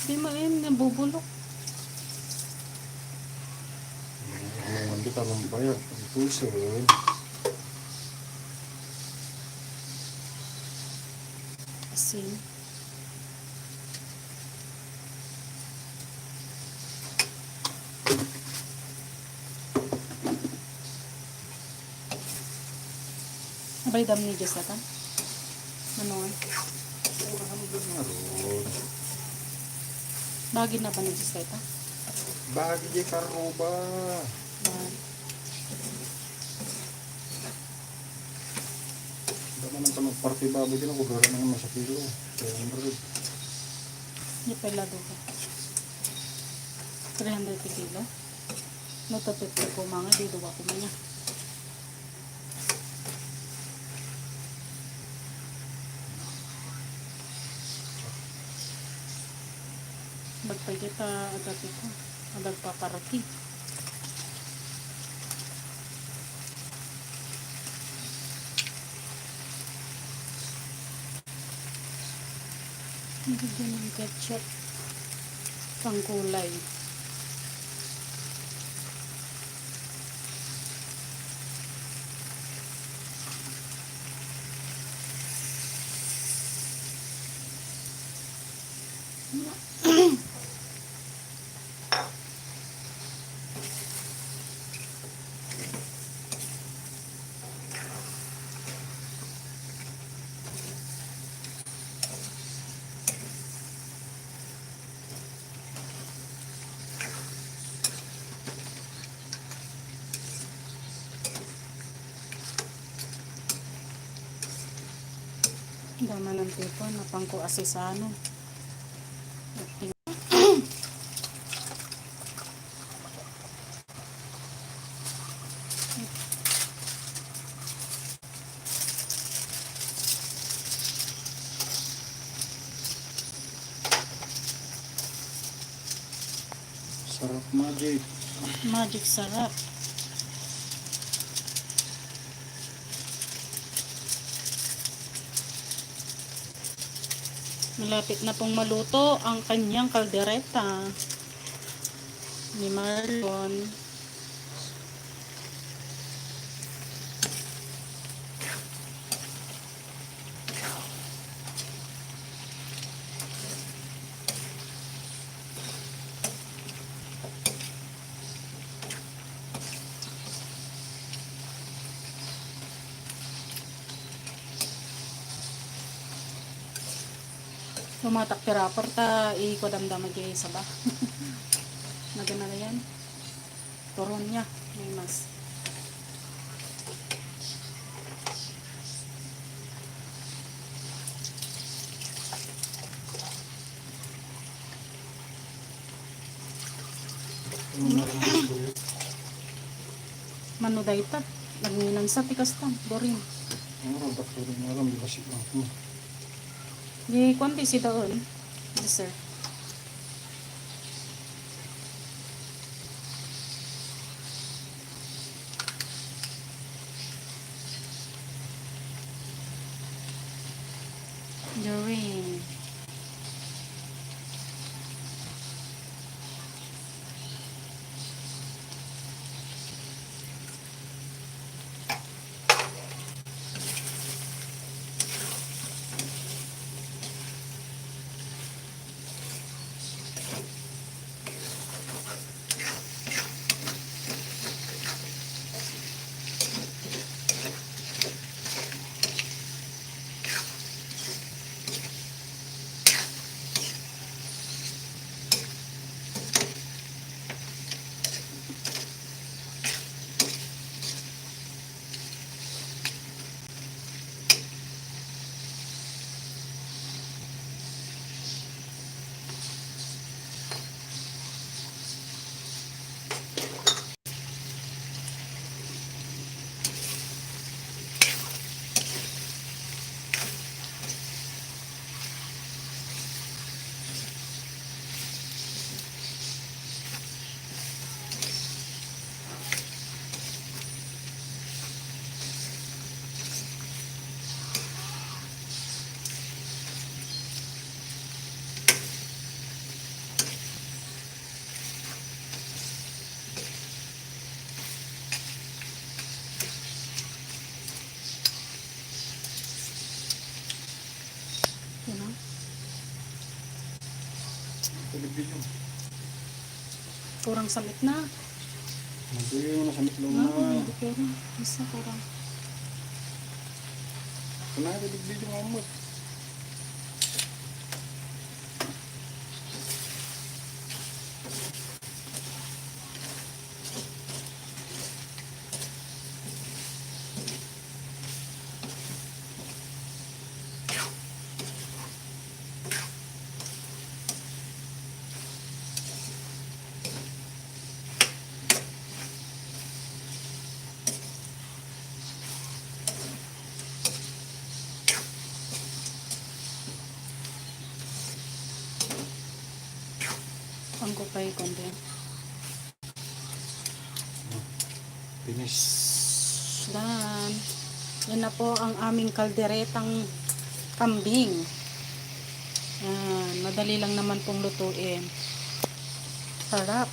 Di mo yun, nabubulok. Hindi ka nang bayad. Ang puso. Asin. Abay dam ni Diyos ata. Ano nga? Bagi na ba ni Diyos ata? Bagi di karuba. Daman ang tanong party baboy din ako. Gara naman sa kilo. 300. Hindi pala doon. 300 kilo. Natapit ko mga dito ako manya. Magpagita agad ito. Agad paparaki. Bigyan ng ketchup. Pangkulay. Dama ng tipo na pangko asesano. Sarap magic. Magic sarap. Malapit na pong maluto ang kanyang kaldereta ni Marlon. Tumatak pirapor ta ikodamdam agi sa ba. Nagana na yan. Turon niya. May mas. Manuday ta. Nagminan sa tikas tam. Dorin. Ano ba ito rin alam? Di ba siya? Di kwanti si daon. Yes, sir. Dorin. Yun know? Television. Kurang samit na. Nabigay mo na sa mitlong Ah, na. hindi pero. Basta kurang. Kung na television mo mo. Ang kupay konti. Finish. Dan. Yan na po ang aming kalderetang kambing. Yan. Madali lang naman pong lutuin. Sarap.